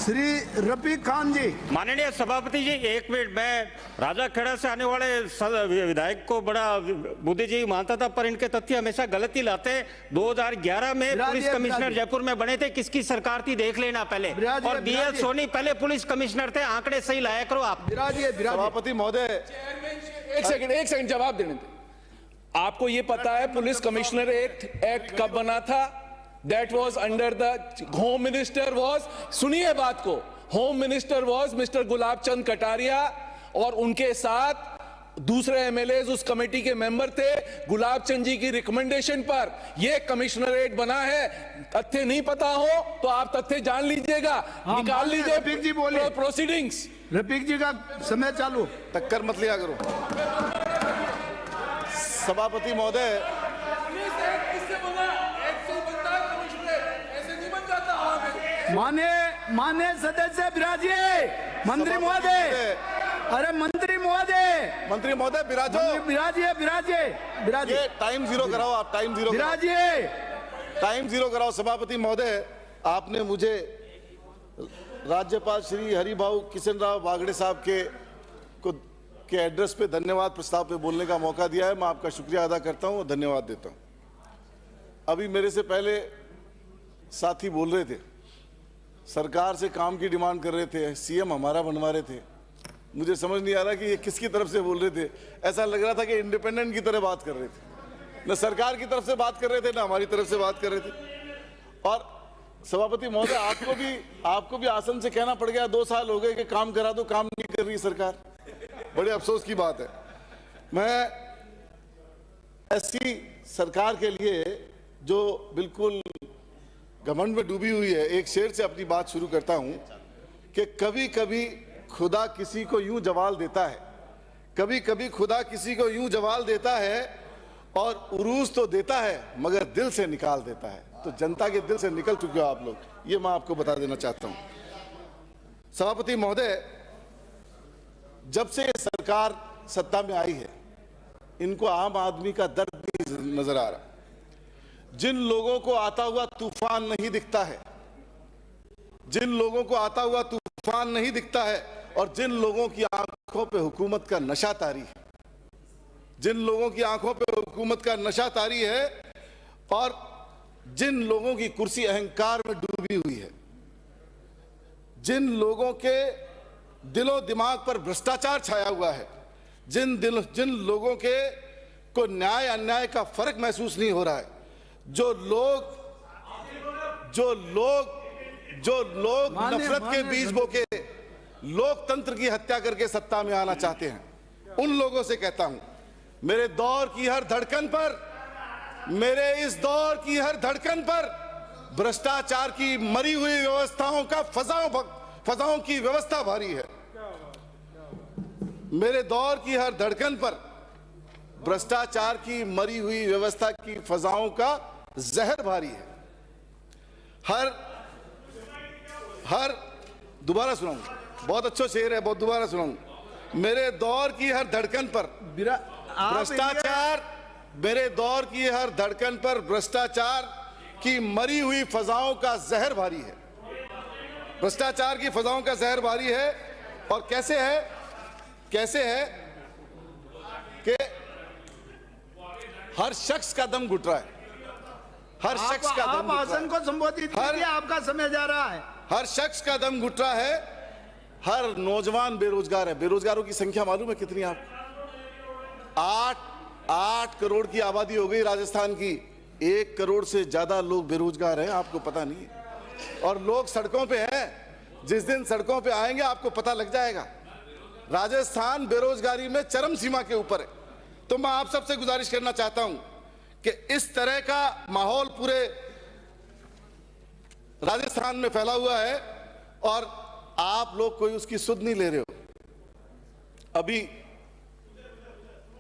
श्री रफीक खान जी। माननीय सभापति जी, एक मिनट। मैं राजा खेड़ा से आने वाले विधायक को बड़ा बुद्धिजीवी मानता था, पर इनके तथ्य हमेशा गलती लाते। 2011 में पुलिस कमिश्नर जयपुर में बने थे, किसकी सरकार थी देख लेना पहले। और बीएल सोनी पहले पुलिस कमिश्नर थे। आंकड़े सही लाया करो आप। सभापति महोदय, एक सेकंड जवाब देने दे। आपको ये पता है पुलिस कमिश्नर एक्ट कब बना था? That was under the Home Minister was, सुनिए बात को, Home Minister was mister Gulab Chand Kataria और उनके साथ दूसरे एमएलएज उस कमेटी के मेंबर थे। गुलाब चंद जी की रिकमेंडेशन पर यह कमिश्नरेट बना है। तथ्य नहीं पता हो तो आप तथ्य जान लीजिएगा, निकाल लीजिए। रफीक जी बोलिए। प्रोसीडिंग्स। रफीक जी का समय चालू। टक्कर मत लिया करो। सभापति महोदय, माने सदस्य विराजिए। मंत्री महोदय, अरे मंत्री महोदय विराजो। विराजिए। ये टाइम जीरो कराओ, आप टाइम जीरो कराओ। सभापति महोदय, आपने मुझे राज्यपाल श्री हरिभाऊ किशन राव बागड़े साहब के एड्रेस पे धन्यवाद प्रस्ताव पे बोलने का मौका दिया है। मैं आपका शुक्रिया अदा करता हूं और धन्यवाद देता हूं। अभी मेरे से पहले साथी बोल रहे थे, सरकार से काम की डिमांड कर रहे थे, सीएम हमारा बनवा रहे थे। मुझे समझ नहीं आ रहा कि ये किसकी तरफ से बोल रहे थे। ऐसा लग रहा था कि इंडिपेंडेंट की तरह बात कर रहे थे, न सरकार की तरफ से बात कर रहे थे, न हमारी तरफ से बात कर रहे थे। और सभापति महोदय, आपको भी आसन से कहना पड़ गया, 2 साल हो गए कि काम करा दो, काम नहीं कर रही सरकार। बड़े अफसोस की बात है। मैं ऐसी सरकार के लिए जो बिल्कुल घमंड में डूबी हुई है, एक शेर से अपनी बात शुरू करता हूं कि कभी कभी खुदा किसी को यूं जवाल देता है, कभी कभी खुदा किसी को यूं जवाल देता है और उरूज तो देता है मगर दिल से निकाल देता है। तो जनता के दिल से निकल चुके हो आप लोग, ये मैं आपको बता देना चाहता हूं। सभापति महोदय, जब से सरकार सत्ता में आई है, इनको आम आदमी का दर्द नहीं नजर आ रहा। जिन लोगों को आता हुआ तूफान नहीं दिखता है, जिन लोगों को आता हुआ तूफान नहीं दिखता है और जिन लोगों की आंखों पे हुकूमत का नशा तारी है, जिन लोगों की आंखों पे हुकूमत का नशा तारी है और जिन लोगों की कुर्सी अहंकार में डूबी हुई है, जिन लोगों के दिलो दिमाग पर भ्रष्टाचार छाया हुआ है, जिन लोगों के को न्याय अन्याय का फर्क महसूस नहीं हो रहा है, जो लोग नफरत के बीज बोके लोकतंत्र की हत्या करके सत्ता में आना चाहते हैं, उन लोगों से कहता हूं, मेरे दौर की हर धड़कन पर, मेरे इस दौर की हर धड़कन पर भ्रष्टाचार की मरी हुई व्यवस्थाओं का फजाओं की व्यवस्था भारी है। मेरे दौर की हर धड़कन पर भ्रष्टाचार की मरी हुई व्यवस्था की फजाओं का जहर भारी है। दोबारा सुनाऊंगा, बहुत अच्छा शेर है, बहुत दोबारा सुनाऊंगा। मेरे दौर की हर धड़कन पर भ्रष्टाचार, मेरे दौर की हर धड़कन पर भ्रष्टाचार की मरी हुई फजाओं का जहर भारी है। भ्रष्टाचार की फजाओं का जहर भारी है। और कैसे है कि हर शख्स का दम घुट रहा है, हर शख्स का दम घुट रहा है। को संबोधित कीजिए, आपका समय जा रहा है। हर शख्स का दम घुट रहा है, हर नौजवान बेरोजगार है। बेरोजगारों की संख्या मालूम है कितनी? आपको 8 करोड़ की आबादी हो गई राजस्थान की। 1 करोड़ से ज्यादा लोग बेरोजगार हैं, आपको पता नहीं है। और लोग सड़कों पे हैं, जिस दिन सड़कों पे आएंगे आपको पता लग जाएगा। राजस्थान बेरोजगारी में चरम सीमा के ऊपर है। तो मैं आप सबसे गुजारिश करना चाहता हूं कि इस तरह का माहौल पूरे राजस्थान में फैला हुआ है और आप लोग कोई उसकी सुध नहीं ले रहे हो।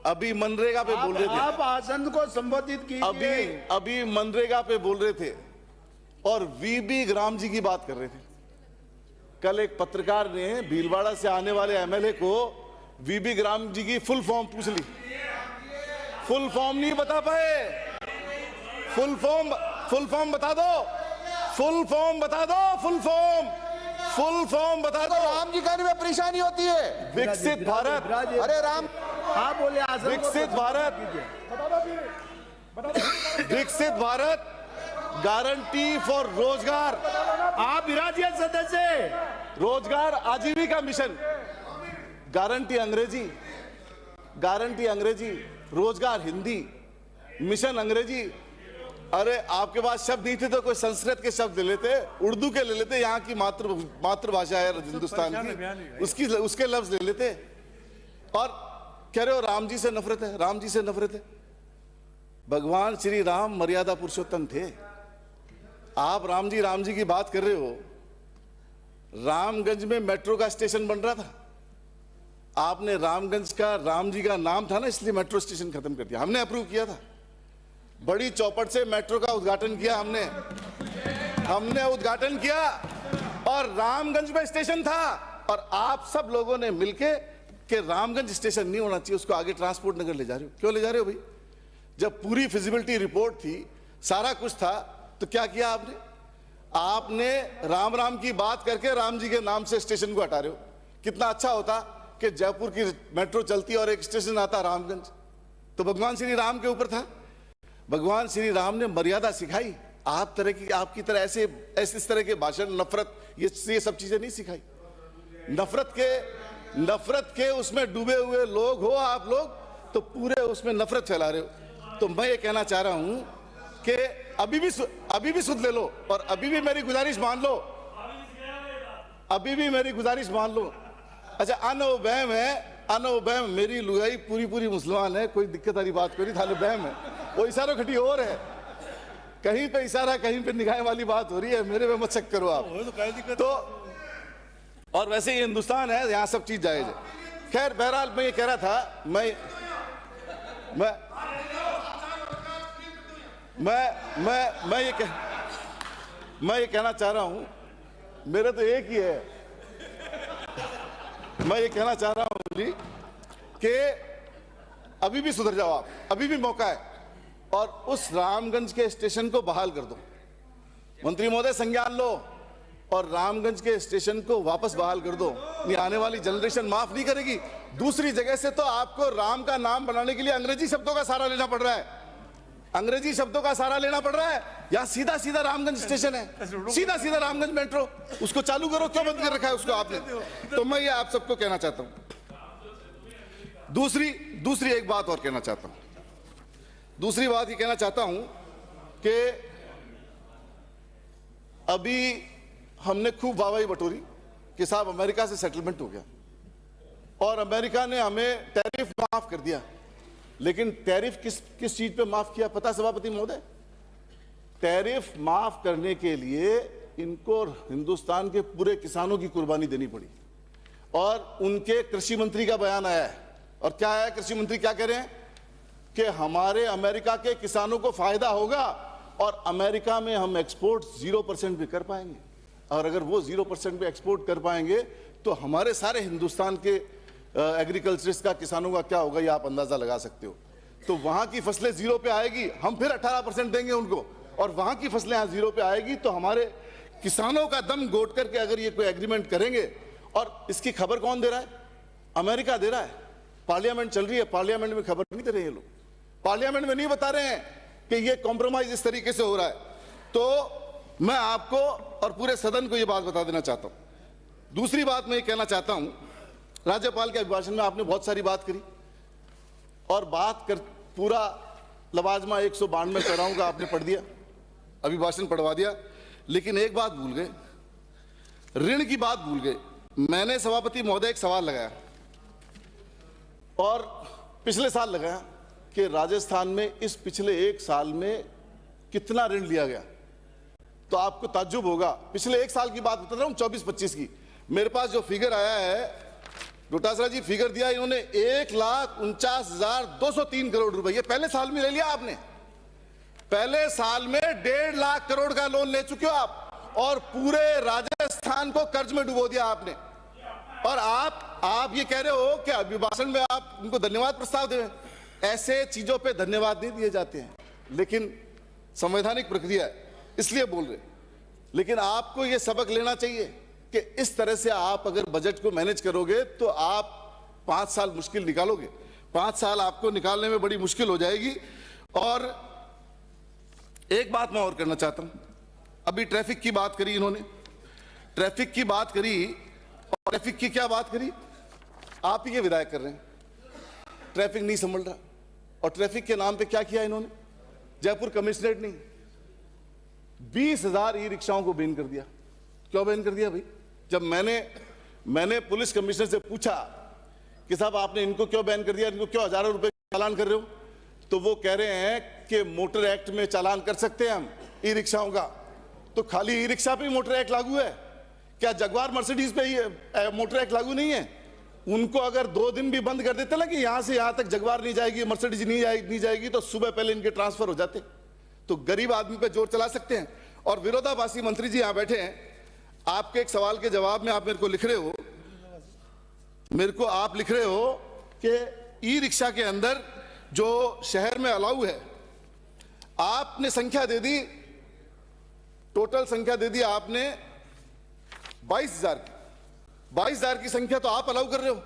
अभी मनरेगा पे बोल रहे थे, आप आसन को संबोधित कीजिए। अभी मनरेगा पे बोल रहे थे और वीबी ग्राम जी की बात कर रहे थे। कल एक पत्रकार ने भीलवाड़ा से आने वाले एमएलए को वीबी ग्राम जी की फुल फॉर्म पूछ ली। फुल फॉर्म नहीं बता पाए। फुल फॉर्म बता दो। फुल फॉर्म बता दो। फुल फॉर्म बता दो। राम जी कहने में परेशानी होती है। विकसित भारत, विराजे, अरे राम, आप बोले आसन विकसित भारत, विकसित भारत, गारंटी फॉर रोजगार, आप विराजिए सदस्य। रोजगार आजीविका मिशन, गारंटी अंग्रेजी, गारंटी अंग्रेजी, रोजगार हिंदी, मिशन अंग्रेजी। अरे आपके पास शब्द नहीं थे तो कोई संस्कृत के शब्द ले लेते, उर्दू के ले लेते, यहाँ की मातृभाषा है हिंदुस्तान की, उसके लफ्ज ले लेते। और कह रहे हो राम जी से नफरत है, राम जी से नफरत है। भगवान श्री राम मर्यादा पुरुषोत्तम थे। आप राम जी की बात कर रहे हो। रामगंज में मेट्रो का स्टेशन बन रहा था, आपने रामगंज का राम जी का नाम था ना, इसलिए मेट्रो स्टेशन खत्म कर दिया। हमने अप्रूव किया था, बड़ी चौपट से मेट्रो का उद्घाटन किया हमने उद्घाटन किया, और रामगंज में स्टेशन था। और आप सब लोगों ने मिलके कि रामगंज स्टेशन नहीं होना चाहिए, उसको आगे ट्रांसपोर्ट नगर ले जा रहे हो। क्यों ले जा रहे हो भाई? जब पूरी फिजिबिलिटी रिपोर्ट थी, सारा कुछ था, तो क्या किया आपने? आपने राम राम की बात करके राम जी के नाम से स्टेशन को हटा रहे हो। कितना अच्छा होता कि जयपुर की मेट्रो चलती और एक स्टेशन आता रामगंज, तो भगवान श्री राम के ऊपर था। भगवान श्री राम ने मर्यादा सिखाई। आपकी तरह ऐसे इस तरह के भाषण, नफरत, ये सब चीजें नहीं सिखाई। नफरत के उसमें डूबे हुए लोग हो आप लोग, तो पूरे उसमें नफरत फैला रहे हो। तो मैं ये कहना चाह रहा हूं कि अभी भी सुध ले लो, और अभी भी मेरी गुजारिश मान लो, अभी भी मेरी गुजारिश मान लो। अच्छा, आनो बहम है, आनो बहम, मेरी लुगाई पूरी मुसलमान है, कोई दिक्कत वाली बात कोई नहीं, थालो बहम है। वो इशारा खटी और है, कहीं पे इशारा कहीं पे निगाह वाली बात हो रही है, मेरे में मत शक करो आप। तो और वैसे ही हिंदुस्तान है, यहाँ सब चीज जायज है। खैर, बहरहाल मैं ये कह रहा था, मैं ये कहना चाह रहा हूं, मेरा तो एक ही है, मैं ये कहना चाह रहा हूं जी कि अभी भी सुधर जाओ आप, अभी भी मौका है, और उस रामगंज के स्टेशन को बहाल कर दो। मंत्री महोदय संज्ञान लो और रामगंज के स्टेशन को वापस बहाल कर दो। ये आने वाली जनरेशन माफ नहीं करेगी। दूसरी जगह से तो आपको राम का नाम बनाने के लिए अंग्रेजी शब्दों का सहारा लेना पड़ रहा है, अंग्रेजी शब्दों का सहारा लेना पड़ रहा है। या सीधा रामगंज स्टेशन है, सीधा रामगंज मेट्रो, उसको चालू करो, क्यों बंद कर रखा है उसको आपने? तो मैं ये आप सबको कहना चाहता हूं। दूसरी एक बात और कहना चाहता हूं। दूसरी बात ये कहना चाहता हूं कि अभी हमने खूब वाहवाही बटोरी कि साहब अमेरिका से सेटलमेंट हो गया और अमेरिका ने हमें टैरिफ माफ कर दिया। लेकिन टैरिफ किस चीज पे माफ किया पता सभापति महोदय? टैरिफ माफ करने के लिए इनको हिंदुस्तान के पूरे किसानों की कुर्बानी देनी पड़ी, और उनके कृषि मंत्री का बयान आया है। और क्या है, कृषि मंत्री क्या कह रहे हैं कि हमारे अमेरिका के किसानों को फायदा होगा और अमेरिका में हम एक्सपोर्ट 0% भी कर पाएंगे, और अगर वो 0% भी एक्सपोर्ट कर पाएंगे तो हमारे सारे हिंदुस्तान के एग्रीकल्चरिस्ट का, किसानों का क्या होगा, ये आप अंदाजा लगा सकते हो। तो वहां की फसलें 0 पे आएगी, हम फिर 18% देंगे उनको, और वहां की फसलें यहाँ 0 पे आएगी, तो हमारे किसानों का दम घोट करके अगर ये कोई एग्रीमेंट करेंगे। और इसकी खबर कौन दे रहा है? अमेरिका दे रहा है। पार्लियामेंट चल रही है, पार्लियामेंट में खबर नहीं दे रहे हैं लोग, पार्लियामेंट में नहीं बता रहे हैं कि ये कॉम्प्रोमाइज इस तरीके से हो रहा है। तो मैं आपको और पूरे सदन को ये बात बता देना चाहता हूं। दूसरी बात मैं ये कहना चाहता हूं, राज्यपाल के अभिभाषण में आपने बहुत सारी बात करी, और पूरा लवाजमा 192 पैराओं का आपने पढ़ दिया, अभिभाषण पढ़वा दिया, लेकिन एक बात भूल गए, ऋण की बात भूल गए। मैंने सभापति महोदय एक सवाल लगाया, और पिछले साल लगाया कि राजस्थान में इस पिछले 1 साल में कितना ऋण लिया गया, तो आपको ताज्जुब होगा। पिछले 1 साल की बात बता रहा हूं, 24-25 की। मेरे पास जो फिगर आया है, डोटासरा जी फिगर दिया इन्होंने, 1,49,203 करोड़ रुपए, ये पहले साल में ले लिया आपने। पहले साल में 1.5 लाख करोड़ का लोन ले चुके हो आप, और पूरे राजस्थान को कर्ज में डुबो दिया आपने। और आप ये कह रहे हो कि अभिभाषण में आप उनको धन्यवाद प्रस्ताव दें। ऐसे चीजों पे धन्यवाद नहीं दिए जाते हैं, लेकिन संवैधानिक प्रक्रिया है इसलिए बोल रहे। लेकिन आपको ये सबक लेना चाहिए कि इस तरह से आप अगर बजट को मैनेज करोगे तो आप 5 साल मुश्किल निकालोगे। 5 साल आपको निकालने में बड़ी मुश्किल हो जाएगी। और एक बात मैं और करना चाहता हूं, अभी ट्रैफिक की बात करी इन्होंने, ट्रैफिक की बात करी, और ट्रैफिक की क्या बात करी, आप ही के विधायक कर रहे हैं, ट्रैफिक नहीं संभल रहा। और ट्रैफिक के नाम पे क्या किया इन्होंने, जयपुर कमिश्नरेट ने 20,000 ई रिक्शाओं को बैन कर दिया। क्यों बैन कर दिया भाई? जब मैंने पुलिस कमिश्नर से पूछा कि साहब आपने इनको क्यों बैन कर दिया, इनको क्यों हजारों रुपए चालान कर रहे हो, तो वो कह रहे हैं कि मोटर एक्ट में चालान कर सकते हैं हम ई रिक्शाओं का। तो खाली ई रिक्शा पे मोटर एक्ट लागू है क्या? जगवार मर्सिडीज पे ही मोटर एक्ट लागू नहीं है? उनको अगर 2 दिन भी बंद कर देते ना कि यहां से यहां तक जगवार नहीं जाएगी, मर्सिडीज नहीं जाएगी, तो सुबह पहले इनके ट्रांसफर हो जाते। तो गरीब आदमी पे जोर चला सकते हैं। और विरोधाभासी मंत्री जी यहां बैठे हैं, आपके एक सवाल के जवाब में आप मेरे को लिख रहे हो, आप लिख रहे हो कि ई रिक्शा के अंदर जो शहर में अलाउ है, आपने संख्या दे दी, टोटल संख्या दे दी आपने 22,000 की। 22,000 की संख्या तो आप अलाउ कर रहे हो,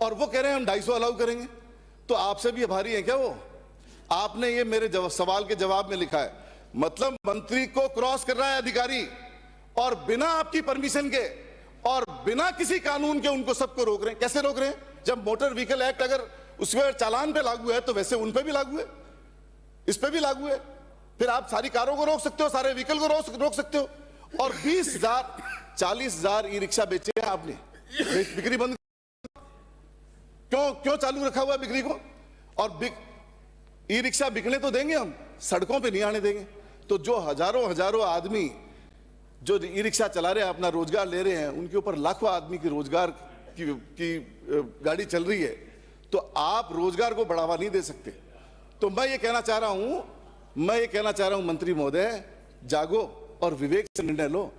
और वो कह रहे हैं हम 250 अलाउ करेंगे। तो आपसे भी भारी है क्या वो? आपने ये मेरे सवाल के जवाब में लिखा है, मतलब मंत्री को क्रॉस कर रहा है अधिकारी, और बिना आपकी परमिशन के और बिना किसी कानून के उनको सबको रोक रहे हैं। कैसे रोक रहे हैं? जब मोटर व्हीकल एक्ट अगर उसमें चालान पे लागू है तो वैसे उन पे भी लागू है, इस पे भी लागू है। फिर आप सारी कारों को रोक सकते हो, सारे व्हीकल को रोक सकते हो। और 20,000 40,000 ई रिक्शा बेचे हैं आपने, बिक्री बंद क्यों चालू रखा हुआ है बिक्री को? और ई रिक्शा बिकने तो देंगे हम, सड़कों पे नहीं आने देंगे। तो जो हजारों आदमी जो ई रिक्शा चला रहे हैं, अपना रोजगार ले रहे हैं, उनके ऊपर लाखों आदमी की रोजगार की गाड़ी चल रही है, तो आप रोजगार को बढ़ावा नहीं दे सकते। तो मैं ये कहना चाह रहा हूं मंत्री महोदय, जागो और विवेक से निर्णय लो,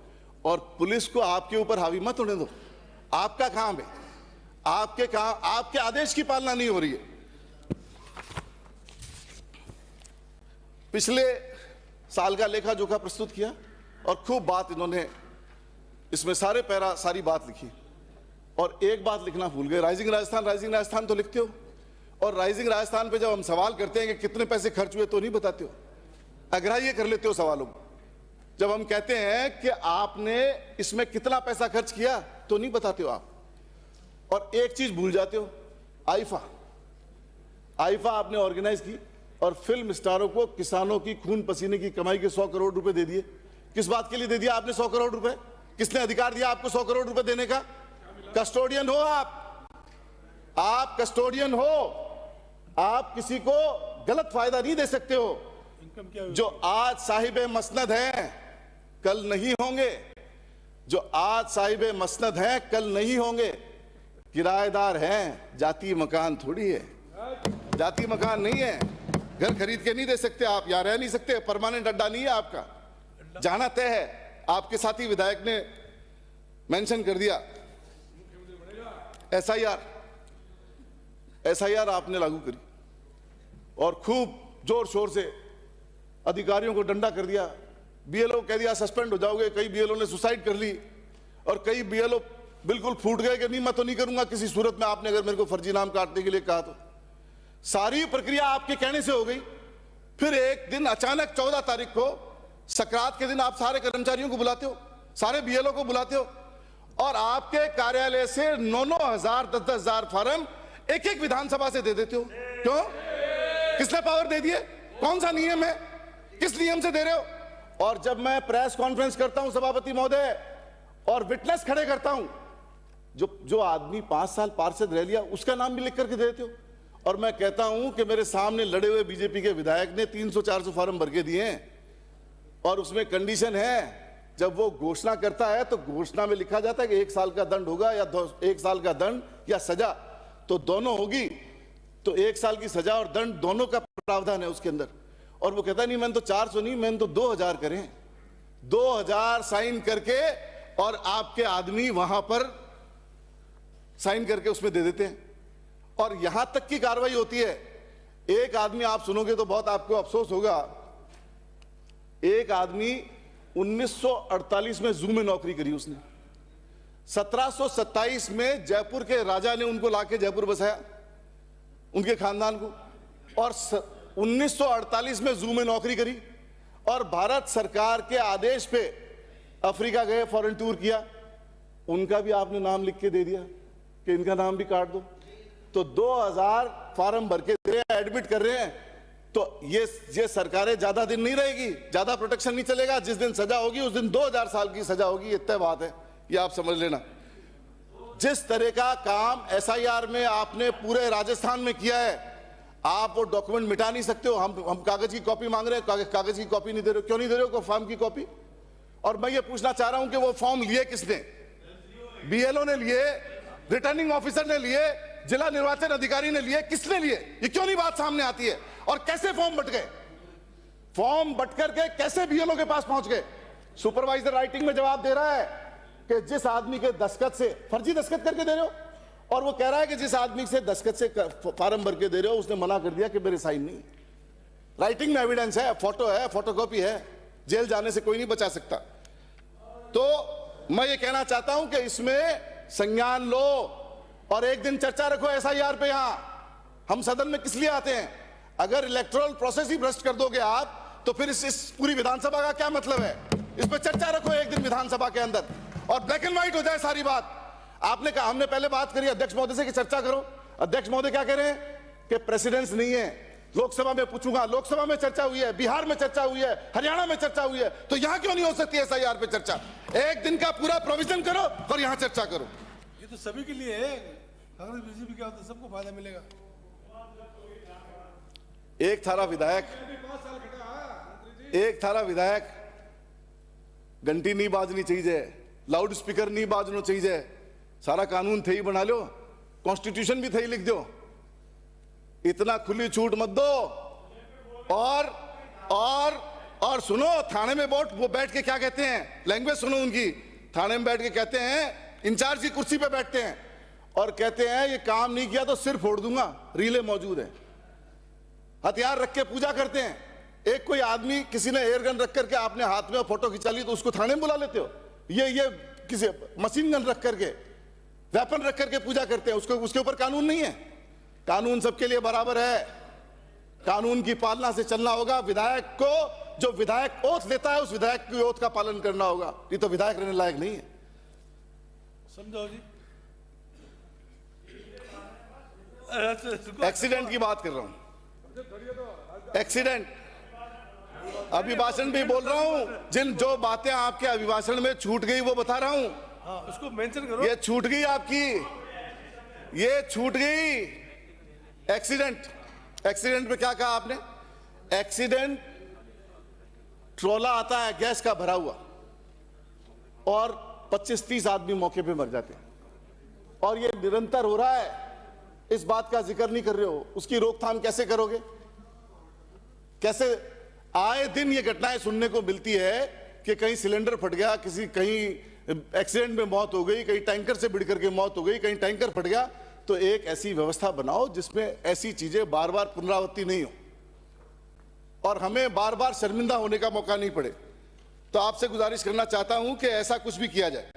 और पुलिस को आपके ऊपर हावी मत होने दो। आपका काम है, आपके आदेश की पालना नहीं हो रही है। पिछले साल का लेखा जोखा प्रस्तुत किया, और खूब बात इन्होंने इसमें सारी बात लिखी, और एक बात लिखना भूल गए, राइजिंग राजस्थान तो लिखते हो, और राइजिंग राजस्थान पे जब हम सवाल करते हैं कि कितने पैसे खर्च हुए तो नहीं बताते हो, अग्राह्य कर लेते हो सवालों को। जब हम कहते हैं कि आपने इसमें कितना पैसा खर्च किया तो नहीं बताते हो आप। और एक चीज भूल जाते हो, आईफा आपने ऑर्गेनाइज की, और फिल्म स्टारों को किसानों की खून पसीने की कमाई के 100 करोड़ रुपए दे दिए। किस बात के लिए दे दिया आपने 100 करोड़ रुपए? किसने अधिकार दिया आपको 100 करोड़ रुपए देने का? कस्टोडियन हो आप कस्टोडियन हो, आप किसी को गलत फायदा नहीं दे सकते हो। जो आज साहिबे मसनद हैं कल नहीं होंगे, जो आज साहिबे मसनद हैं कल नहीं होंगे। किराएदार हैं, जाती मकान थोड़ी है, जाती मकान नहीं है, घर खरीद के नहीं दे सकते आप, यहां रह नहीं सकते, परमानेंट अड्डा नहीं है आपका, जाना तय है। आपके साथी विधायक ने मेंशन कर दिया, एसआईआर आपने लागू करी, और खूब जोर शोर से अधिकारियों को डंडा कर दिया। बीएलओ कह दिया सस्पेंड हो जाओगे, कई बीएलओ ने सुसाइड कर ली, और कई बीएलओ बिल्कुल फूट गए कि नहीं मैं तो नहीं करूंगा किसी सूरत में, आपने अगर मेरे को फर्जी नाम काटने के लिए कहा तो। सारी प्रक्रिया आपके कहने से हो गई। फिर एक दिन अचानक 14 तारीख को संक्रांत के दिन आप सारे कर्मचारियों को बुलाते हो, सारे बीएलओ को बुलाते हो, और आपके कार्यालय से 9-9 हजार 10-10 हजार फार्म एक विधानसभा से दे देते हो। क्यों? किसने पावर दे दिए? कौन सा नियम है? किस नियम से दे रहे हो? और जब मैं प्रेस कॉन्फ्रेंस करता हूं सभापति महोदय, और विटनेस खड़े करता हूं, जो आदमी 5 साल पार्षद रह लिया उसका नाम भी लिख करके दे देते हो। और मैं कहता हूं कि मेरे सामने लड़े हुए बीजेपी के विधायक ने 300-400 फार्म भर के दिए हैं, और उसमें कंडीशन है, जब वो घोषणा करता है तो घोषणा में लिखा जाता है कि 1 साल का दंड होगा, या 1 साल का दंड या सजा, तो दोनों होगी। तो 1 साल की सजा और दंड दोनों का प्रावधान है उसके अंदर। और वो कहता नहीं मैंने तो 400 नहीं, मैंने तो 2000 करें। 2000 साइन करके, और आपके आदमी वहां पर साइन करके उसमें दे देते हैं, और यहां तक की कार्रवाई होती है। एक आदमी, आप सुनोगे तो बहुत आपको अफसोस होगा, एक आदमी 1948 में जू में नौकरी करी उसने, 1727 में जयपुर के राजा ने उनको लाके जयपुर बसाया, उनके खानदान को, और 1948 में जू में नौकरी करी और भारत सरकार के आदेश पे अफ्रीका गए, फॉरेन टूर किया। उनका भी आपने नाम लिख के दे दिया कि इनका नाम भी काट दो। तो 2000 फॉर्म भर के दे रहे हैं, एडमिट कर रहे हैं। तो ये सरकारें ज्यादा दिन नहीं रहेगी, ज्यादा प्रोटेक्शन नहीं चलेगा। जिस दिन सजा होगी उस दिन 2000 साल की सजा होगी, इतनी बात है, ये आप समझ लेना। जिस तरह का काम एसआईआर में आपने पूरे राजस्थान में किया है, आप वो डॉक्यूमेंट मिटा नहीं सकते हो। हम कागज की कॉपी मांग रहे हैं, कागज की कॉपी नहीं दे रहे हो। क्यों नहीं दे रहे हो फॉर्म की कॉपी? और मैं ये पूछना चाह रहा हूं कि वो फॉर्म लिए किसने? बीएलओ ने लिए, रिटर्निंग ऑफिसर ने लिए, जिला निर्वाचन अधिकारी ने लिए, किसने लिए? ये क्यों नहीं बात सामने आती है? और कैसे फॉर्म बट गए? फॉर्म बट करके कैसे बीएलओ के पास पहुंच गए? सुपरवाइजर राइटिंग में जवाब दे रहा है कि जिस आदमी के दस्तखत से, फर्जी दस्तखत करके दे रहे हो, और वो कह रहा है कि जिस आदमी से दस्तखत से फॉर्म भर के दे रहे हो उसने मना कर दिया कि मेरे साइन नहीं। राइटिंग में एविडेंस है, फोटो है, फोटोकॉपी है, जेल जाने से कोई नहीं बचा सकता। तो मैं ये कहना चाहता हूं कि इसमें संज्ञान लो और एक दिन चर्चा रखो एसआईआर पे। यहां हम सदन में किस लिए आते हैं? अगर इलेक्टोरल प्रोसेस ही भ्रष्ट कर दोगे आप, तो फिर इस पूरी विधानसभा का क्या मतलब है? इस पर चर्चा रखो एक दिन विधानसभा के अंदर और ब्लैक एंड व्हाइट हो जाए सारी बात। आपने कहा, हमने पहले बात करी अध्यक्ष महोदय से कि चर्चा करो। अध्यक्ष महोदय क्या कह रहे हैं कि प्रेसिडेंस नहीं है। लोकसभा में पूछूंगा, लोकसभा में चर्चा हुई है, बिहार में चर्चा हुई है, हरियाणा में चर्चा हुई है, तो यहां क्यों नहीं हो सकती एसआईआर पे चर्चा? एक दिन का पूरा प्रोविजन करो और यहां चर्चा करो। ये तो सभी के लिए है, कांग्रेस बीजेपी क्या होता है, सबको फायदा मिलेगा। एक थारा विधायक घंटी नहीं बाजनी चाहिए, लाउड स्पीकर नहीं बाजनो चाहिए, सारा कानून थे ही बना लो, कॉन्स्टिट्यूशन भी थे ही लिख दो। इतना खुली छूट मत दो। और सुनो, थाने में वो बैठ के क्या कहते हैं, लैंग्वेज सुनो उनकी। थाने में बैठ के कहते हैं, इंचार्ज की कुर्सी पे बैठते हैं और कहते हैं ये काम नहीं किया तो सिर फोड़ दूंगा। रीले मौजूद है, हथियार रख के पूजा करते हैं। एक कोई आदमी, किसी ने एयर गन रख करके आपने हाथ में फोटो खिंचा ली तो उसको थाने में बुला लेते हो? ये किसी मशीन गन रख करके, वेपन रख करके पूजा करते हैं, उसके ऊपर कानून नहीं है? कानून सबके लिए बराबर है। कानून की पालना से चलना होगा। विधायक को, जो विधायक ओथ लेता है, उस विधायक की ओथ का पालन करना होगा। ये तो विधायक रहने लायक नहीं है। समझो जी। एक्सीडेंट की बात कर रहा हूं, एक्सीडेंट। अभिभाषण भी बोल रहा हूं, जो बातें आपके अभिभाषण में छूट गई वो बता रहा हूं। हाँ, उसको मेंशन करो। ये छूट गई आपकी, ये छूट गई। एक्सीडेंट में क्या कहा आपने? एक्सीडेंट, ट्रोला आता है गैस का भरा हुआ और 25-30 आदमी मौके पे मर जाते हैं, और ये निरंतर हो रहा है। इस बात का जिक्र नहीं कर रहे हो। उसकी रोकथाम कैसे करोगे? कैसे? आए दिन ये घटनाएं सुनने को मिलती है कि कहीं सिलेंडर फट गया, कहीं एक्सीडेंट में मौत हो गई, कहीं टैंकर से भिड़ करके मौत हो गई, कहीं टैंकर फट गया। तो एक ऐसी व्यवस्था बनाओ जिसमें ऐसी चीजें बार बार पुनरावृत्ति नहीं हो और हमें बार बार शर्मिंदा होने का मौका नहीं पड़े। तो आपसे गुजारिश करना चाहता हूं कि ऐसा कुछ भी किया जाए।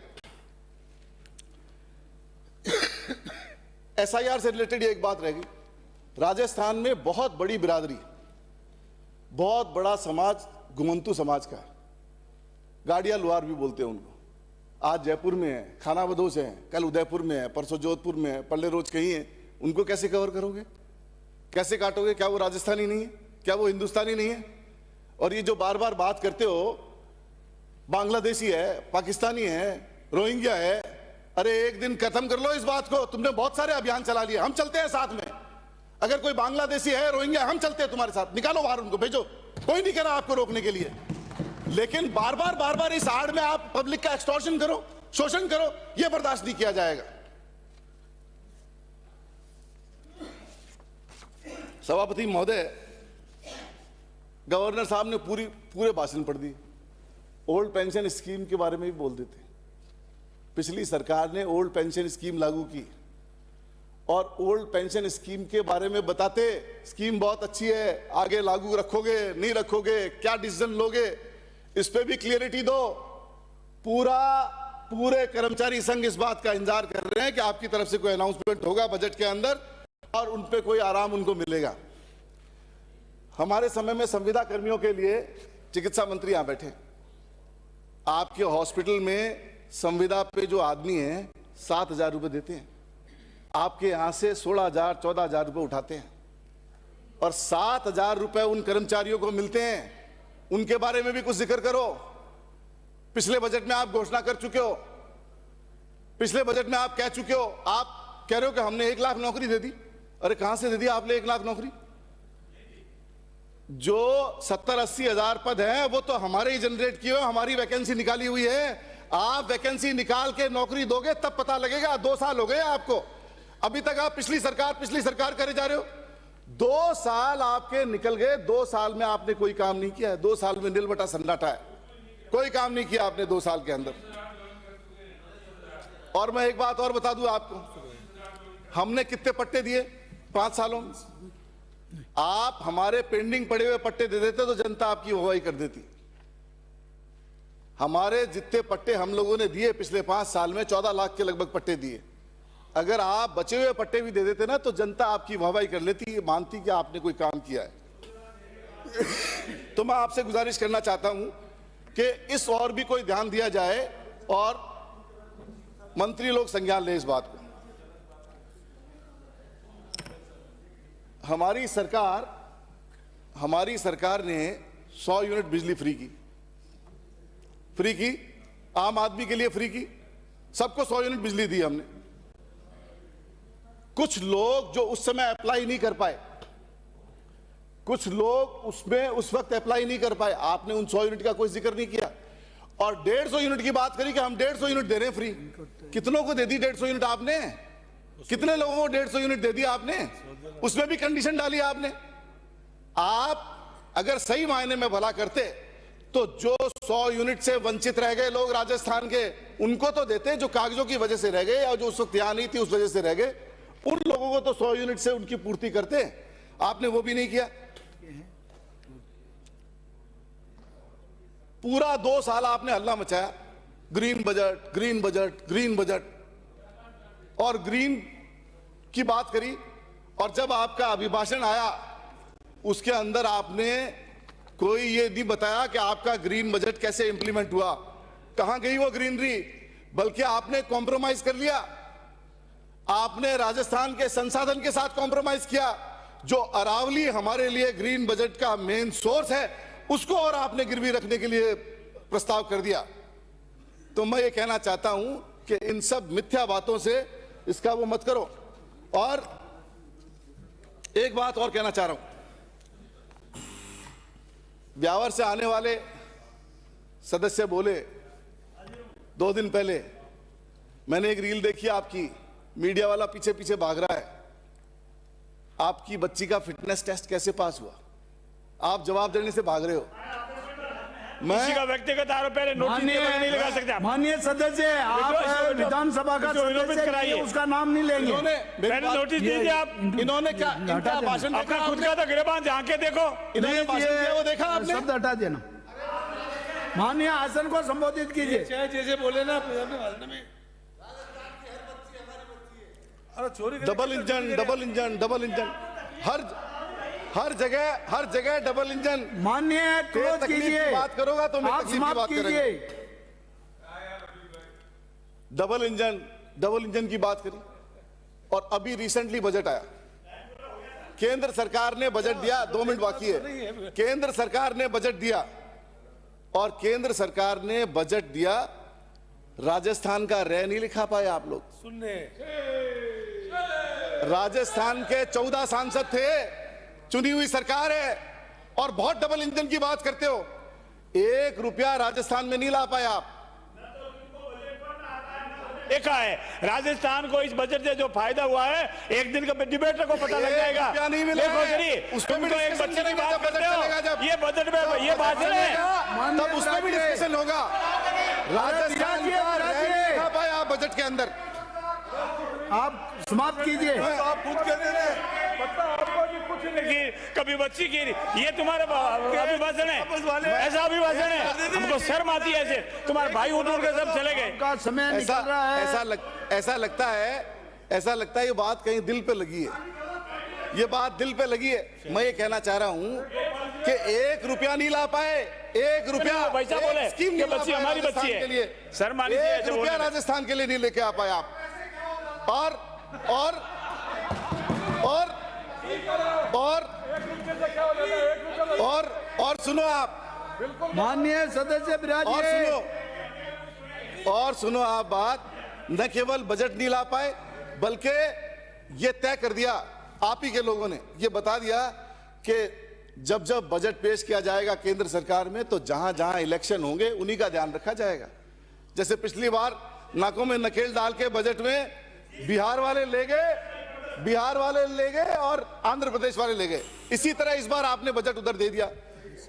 एसआईआर से रिलेटेड एक बात रहेगी। राजस्थान में बहुत बड़ी बिरादरी, बहुत बड़ा समाज घुमंतू समाज का है। गाड़िया लुहार भी बोलते हैं उनको। आज जयपुर में है, खाना बदोश है, कल उदयपुर में है, परसों जोधपुर में है, पल्ले रोज कहीं है। उनको कैसे कवर करोगे, कैसे काटोगे? क्या वो राजस्थानी नहीं है? क्या वो हिंदुस्तानी नहीं है? और ये जो बार बार बात करते हो, बांग्लादेशी है, पाकिस्तानी है, रोहिंग्या है, अरे एक दिन खत्म कर लो इस बात को। तुमने बहुत सारे अभियान चला लिए, हम चलते हैं साथ में। अगर कोई बांग्लादेशी है, रोहिंग्या, हम चलते हैं तुम्हारे साथ। निकालो बाहर उनको, भेजो, कोई नहीं कह रहा आपको रोकने के लिए। लेकिन बार बार इस आड़ में आप पब्लिक का एक्सटॉर्शन करो, शोषण करो, यह बर्दाश्त नहीं किया जाएगा। सभापति महोदय, गवर्नर साहब ने पूरे भाषण पढ़ दिए। ओल्ड पेंशन स्कीम के बारे में भी बोल देते। पिछली सरकार ने ओल्ड पेंशन स्कीम लागू की और ओल्ड पेंशन स्कीम के बारे में बताते, स्कीम बहुत अच्छी है, आगे लागू रखोगे नहीं रखोगे, क्या डिसीजन लोगे, इस पे भी क्लियरिटी दो। पूरा पूरे कर्मचारी संघ इस बात का इंतजार कर रहे हैं कि आपकी तरफ से कोई अनाउंसमेंट होगा बजट के अंदर और उन पे कोई आराम उनको मिलेगा। हमारे समय में संविदा कर्मियों के लिए चिकित्सा मंत्री यहां बैठे, आपके हॉस्पिटल में संविदा पे जो आदमी है 7,000 रुपए देते हैं, आपके यहां से 16,000 14,000 रुपए उठाते हैं और 7,000 रुपए उन कर्मचारियों को मिलते हैं। उनके बारे में भी कुछ जिक्र करो। पिछले बजट में आप घोषणा कर चुके हो, पिछले बजट में आप कह चुके हो, आप कह रहे हो कि हमने 1 लाख नौकरी दे दी। अरे कहां से दे दी आपने 1 लाख नौकरी? जो 70-80 हजार पद हैं वो तो हमारे ही जनरेट किए, हमारी वैकेंसी निकाली हुई है। आप वैकेंसी निकाल के नौकरी दोगे तब पता लगेगा। 2 साल हो गए आपको, अभी तक आप पिछली सरकार करे जा रहे हो। 2 साल आपके निकल गए, 2 साल में आपने कोई काम नहीं किया है। 2 साल में नीलबटा सन्नाटा है, कोई काम नहीं किया आपने 2 साल के अंदर। और मैं एक बात और बता दूं आपको, हमने कितने पट्टे दिए 5 सालों में? आप हमारे पेंडिंग पड़े हुए पट्टे दे देते तो जनता आपकी वाहवाही कर देती। हमारे जितने पट्टे हम लोगों ने दिए पिछले 5 साल में 14 लाख के लगभग पट्टे दिए। अगर आप बचे हुए पट्टे भी दे देते ना तो जनता आपकी वाहवाही कर लेती, मानती कि आपने कोई काम किया है। तो मैं आपसे गुजारिश करना चाहता हूं कि इस और भी कोई ध्यान दिया जाए और मंत्री लोग संज्ञान लें इस बात को। हमारी सरकार ने 100 यूनिट बिजली फ्री की, आम आदमी के लिए फ्री की, सबको 100 यूनिट बिजली दी हमने। कुछ लोग जो उस समय अप्लाई नहीं कर पाए, कुछ लोग उसमें उस वक्त अप्लाई नहीं कर पाए, आपने उन 100 यूनिट का कोई जिक्र नहीं किया। और 150 यूनिट की बात करी कि हम 150 यूनिट दे रहे हैं फ्री। कितनों को दे दी 150 यूनिट आपने? कितने लोगों को 150 यूनिट दे दी आपने? उसमें भी कंडीशन डाली आपने। आप अगर सही मायने में भला करते तो जो 100 यूनिट से वंचित रह गए लोग राजस्थान के, उनको तो देते, जो कागजों की वजह से रह गए या जो उस वक्त यहां नहीं थी उस वजह से रह गए, उन लोगों को तो 100 यूनिट से उनकी पूर्ति करते। आपने वो भी नहीं किया। पूरा 2 साल आपने हल्ला मचाया, green budget, green budget, green budget, और ग्रीन की बात करी। और जब आपका अभिभाषण आया उसके अंदर आपने कोई ये नहीं बताया कि आपका ग्रीन बजट कैसे इंप्लीमेंट हुआ, कहां गई वो ग्रीनरी। बल्कि आपने कॉम्प्रोमाइज कर लिया, आपने राजस्थान के संसाधन के साथ कॉम्प्रोमाइज किया। जो अरावली हमारे लिए ग्रीन बजट का मेन सोर्स है उसको और आपने गिरवी रखने के लिए प्रस्ताव कर दिया। तो मैं ये कहना चाहता हूं कि इन सब मिथ्या बातों से इसका वो मत करो। और एक बात और कहना चाह रहा हूं, ब्यावर से आने वाले सदस्य बोले 2 दिन पहले, मैंने एक रील देखी आपकी, मीडिया वाला पीछे पीछे भाग रहा है, आपकी बच्ची का फिटनेस टेस्ट कैसे पास हुआ, आप जवाब देने से भाग रहे हो। किसी का व्यक्तिगत आरोप है, नोटिस नहीं लगा सकते आप। माननीय सदस्य, आप विधानसभा का सदस्य कराइए, उसका नाम नहीं लेंगे। मैंने नोटिस दीजिए आप। इन्होंने क्या इनका भाषण अपना खुद का तो गिरबान झांके देखो, इन्होंने भाषण दिया वो देखा आपने? शब्द हटा देना, माननीय आसन को संबोधित कीजिए। जैसे बोले ना भाषण में, डबल इंजन, हर जगह डबल इंजन। माननीय क्लोज कीजिए, बात करोगा तो मैं आप तकलीफ की समाप्त बात करेंगे। कीजिए। डबल इंजन की बात करी। और अभी रिसेंटली बजट आया, केंद्र सरकार ने बजट दिया, 2 मिनट बाकी है। केंद्र सरकार ने बजट दिया और केंद्र सरकार ने बजट दिया, राजस्थान का रह नहीं लिखा पाए आप लोग। सुनने राजस्थान के 14 सांसद थे, चुनी हुई सरकार है, और बहुत डबल इंजन की बात करते हो। 1 रुपया राजस्थान में नहीं ला पाए आप। देखा है राजस्थान को इस बजट से जो फायदा हुआ है, एक दिन का डिबेटर को पता लग जाएगा। नहीं मिला उसमें तो एक बच्चे की बात करते हो, ये बजट में ये भाषण है, तब उसमें भी डिस्कशन होगा। राजस्थान का रह लिखा पाए आप बजट के अंदर। आप समाप्त कीजिए। आप खुद कह रहे हैं कुछ नहीं की, कभी बच्ची की, ये तुम्हारे अभिभाषण है, ऐसा अभिभाषण है, हमको शर्म आती है ऐसे, तुम्हारे भाई उठ के सब चले गए। का समय निकल रहा है। ऐसा लगता है ये बात कहीं दिल पे लगी है, ये बात दिल पे लगी है। मैं ये कहना चाह रहा हूं कि 1 रुपया नहीं ला पाए, 1 रुपया वैसा बोले स्कीम कि बच्ची हमारी बच्ची है, के लिए शर्म आनी चाहिए 1 रुपया राजस्थान के लिए नहीं लेके आ पाए आप। और सुनो आप, माननीय सदस्य बिराजिए। और सुनो आप बात, न केवल बजट नहीं ला पाए बल्कि ये तय कर दिया आप ही के लोगों ने, ये बता दिया कि जब जब बजट पेश किया जाएगा केंद्र सरकार में तो जहां जहां इलेक्शन होंगे उन्हीं का ध्यान रखा जाएगा। जैसे पिछली बार नाकों में नकेल डाल के बजट में बिहार वाले ले गए और आंध्र प्रदेश वाले ले गए, इसी तरह इस बार आपने बजट उधर दे दिया।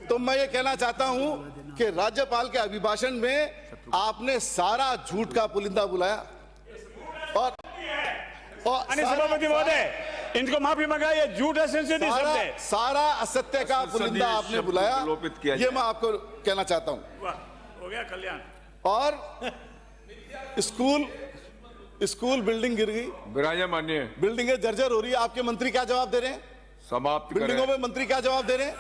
तो मैं ये कहना चाहता हूं कि राज्यपाल के अभिभाषण में आपने सारा झूठ का पुलिंदा बुलाया और सभापति महोदय, इनको माफी मंगाइए, झूठ है, सेंसिटिव शब्द है, सारा असत्य का पुलिंदा आपने बुलाया, ये मैं आपको कहना चाहता हूं। हो गया कल्याण। और स्कूल बिल्डिंग गिर गई, माननीय बिल्डिंगें जर्जर हो रही है, आपके मंत्री क्या जवाब दे रहे हैं? समाप्त बिल्डिंगों में मंत्री क्या जवाब दे रहे हैं?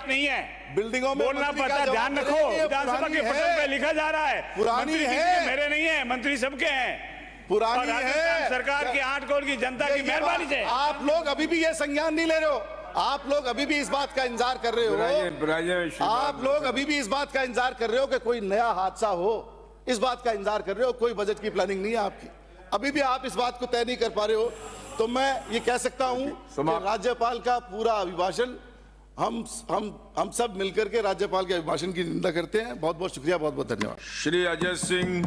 नहीं है, बिल्डिंगों में बोलना मंत्री पड़ता, क्या ध्यान जवाब दे रखो, रहे हैं? विधानसभा के पटल पे लिखा जा रहा है, पुरानी मंत्री किसी है। के मेरे नहीं है, मंत्री सबके हैं, पुरानी और राजस्थान है सरकार की 8 करोड़ की जनता की मेहरबानी से। आप लोग अभी भी ये संज्ञान नहीं ले रहे हो, आप लोग अभी भी इस बात का इंतजार कर रहे हो, आप लोग अभी भी इस बात का इंतजार कर रहे हो कि कोई नया हादसा हो, इस बात का इंतजार कर रहे हो, कोई बजट की प्लानिंग नहीं है आपकी, अभी भी आप इस बात को तय नहीं कर पा रहे हो। तो मैं ये कह सकता हूं कि राज्यपाल का पूरा अभिभाषण हम सब मिलकर के राज्यपाल के अभिभाषण की निंदा करते हैं। बहुत बहुत शुक्रिया, बहुत बहुत धन्यवाद। श्री अजय सिंह